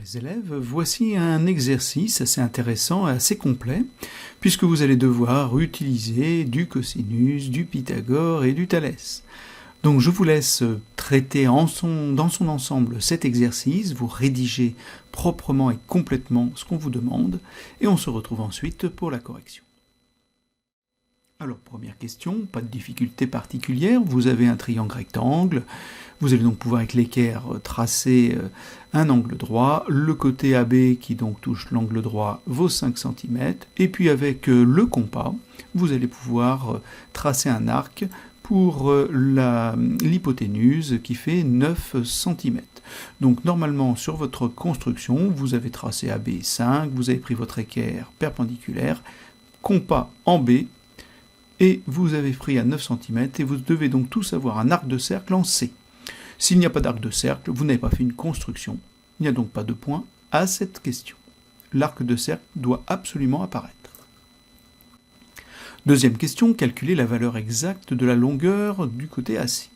Chers élèves, voici un exercice assez intéressant et assez complet, puisque vous allez devoir utiliser du cosinus, du Pythagore et du Thalès. Donc je vous laisse traiter dans son ensemble cet exercice, vous rédigez proprement et complètement ce qu'on vous demande, et on se retrouve ensuite pour la correction. Alors première question, pas de difficulté particulière, vous avez un triangle rectangle, vous allez donc pouvoir avec l'équerre tracer un angle droit, le côté AB qui donc touche l'angle droit vaut 5 cm, et puis avec le compas, vous allez pouvoir tracer un arc pour l'hypoténuse qui fait 9 cm. Donc normalement sur votre construction, vous avez tracé AB 5, vous avez pris votre équerre perpendiculaire, compas en B, et vous avez pris à 9 cm, et vous devez donc tous avoir un arc de cercle en C. S'il n'y a pas d'arc de cercle, vous n'avez pas fait une construction. Il n'y a donc pas de point à cette question. L'arc de cercle doit absolument apparaître. Deuxième question, calculer la valeur exacte de la longueur du côté AC.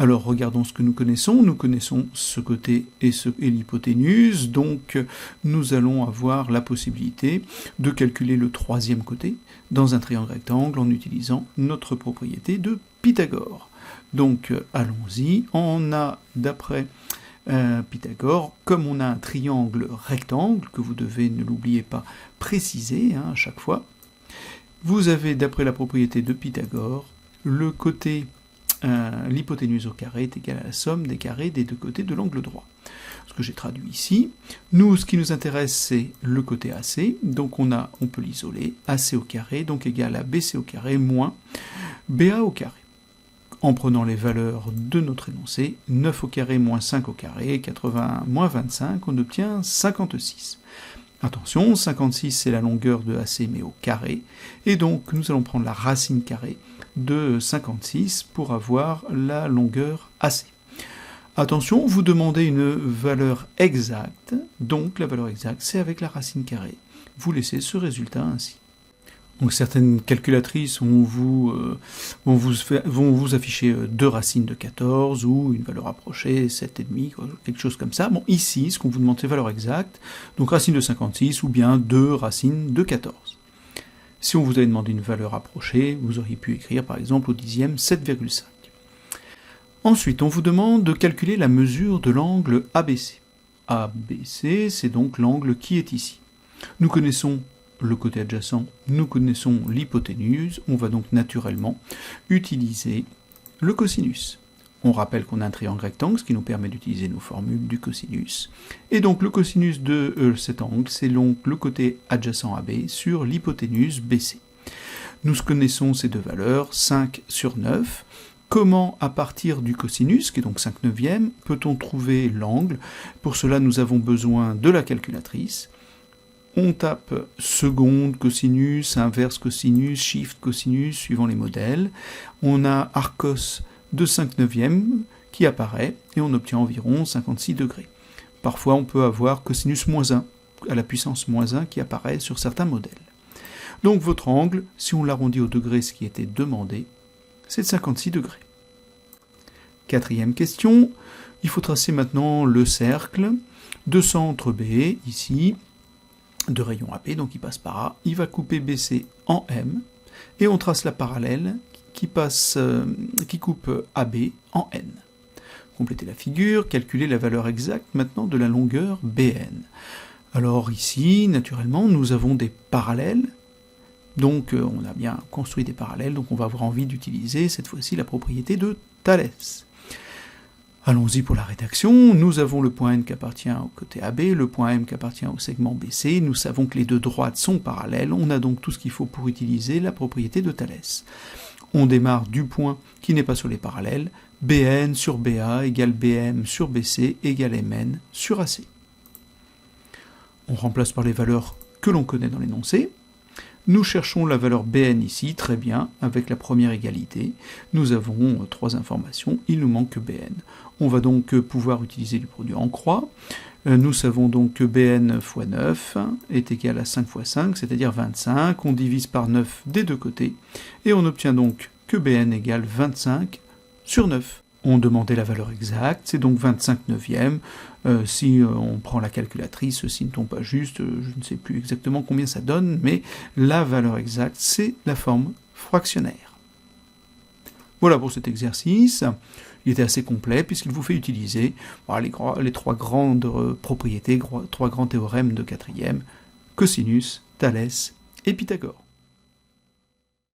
Alors regardons ce que nous connaissons. Nous connaissons ce côté et l'hypoténuse, donc nous allons avoir la possibilité de calculer le troisième côté dans un triangle rectangle en utilisant notre propriété de Pythagore. Donc allons-y, on a d'après Pythagore, comme on a un triangle rectangle, que vous devez, ne l'oubliez pas, préciser à chaque fois, vous avez d'après la propriété de Pythagore, le côté l'hypoténuse au carré est égale à la somme des carrés des deux côtés de l'angle droit. Ce que j'ai traduit ici, nous, ce qui nous intéresse, c'est le côté AC, donc on peut l'isoler, AC au carré, donc égal à BC au carré moins BA au carré. En prenant les valeurs de notre énoncé, 9 au carré moins 5 au carré, 80 moins 25, on obtient 56. Attention, 56 c'est la longueur de AC mais au carré, et donc nous allons prendre la racine carrée de 56 pour avoir la longueur AC. Attention, vous demandez une valeur exacte, donc la valeur exacte c'est avec la racine carrée. Vous laissez ce résultat ainsi. Donc certaines calculatrices vont vous afficher 2 racines de 14 ou une valeur approchée, 7,5, quelque chose comme ça. Bon, ici, ce qu'on vous demande, c'est valeur exacte, donc racine de 56 ou bien 2 racines de 14. Si on vous avait demandé une valeur approchée, vous auriez pu écrire par exemple au dixième 7,5. Ensuite, on vous demande de calculer la mesure de l'angle ABC. ABC, c'est donc l'angle qui est ici. Nous connaissons le côté adjacent, nous connaissons l'hypoténuse, on va donc naturellement utiliser le cosinus. On rappelle qu'on a un triangle rectangle, ce qui nous permet d'utiliser nos formules du cosinus. Et donc le cosinus de cet angle, c'est donc le côté adjacent AB sur l'hypoténuse BC. Nous connaissons ces deux valeurs, 5 sur 9. Comment, à partir du cosinus, qui est donc 5/9, peut-on trouver l'angle? Pour cela, nous avons besoin de la calculatrice. On tape seconde cosinus, inverse cosinus, shift cosinus, suivant les modèles. On a arcos de 5/9 qui apparaît, et on obtient environ 56 degrés. Parfois, on peut avoir cosinus moins 1, à la puissance moins 1, qui apparaît sur certains modèles. Donc votre angle, si on l'arrondit au degré, ce qui était demandé, c'est de 56 degrés. Quatrième question, il faut tracer maintenant le cercle de centre B, ici, de rayon AP, donc il passe par A, il va couper BC en M, et on trace la parallèle qui coupe AB en N. Complétez la figure, calculez la valeur exacte maintenant de la longueur BN. Alors ici, naturellement, nous avons des parallèles, donc on a bien construit des parallèles, donc on va avoir envie d'utiliser cette fois-ci la propriété de Thalès. Allons-y pour la rédaction. Nous avons le point N qui appartient au côté AB, le point M qui appartient au segment BC. Nous savons que les deux droites sont parallèles. On a donc tout ce qu'il faut pour utiliser la propriété de Thalès. On démarre du point qui n'est pas sur les parallèles. BN sur BA égale BM sur BC égale MN sur AC. On remplace par les valeurs que l'on connaît dans l'énoncé. Nous cherchons la valeur Bn ici, très bien, avec la première égalité. Nous avons 3 informations, il nous manque que Bn. On va donc pouvoir utiliser du produit en croix. Nous savons donc que Bn fois 9 est égal à 5 fois 5, c'est-à-dire 25. On divise par 9 des deux côtés, et on obtient donc que Bn égale 25 sur 9. On demandait la valeur exacte, c'est donc 25 neuvièmes. Si on prend la calculatrice, s'ils ne tombent pas juste, je ne sais plus exactement combien ça donne, mais la valeur exacte, c'est la forme fractionnaire. Voilà pour cet exercice. Il était assez complet puisqu'il vous fait utiliser les trois grandes propriétés, trois grands théorèmes de quatrième, cosinus, Thalès et Pythagore.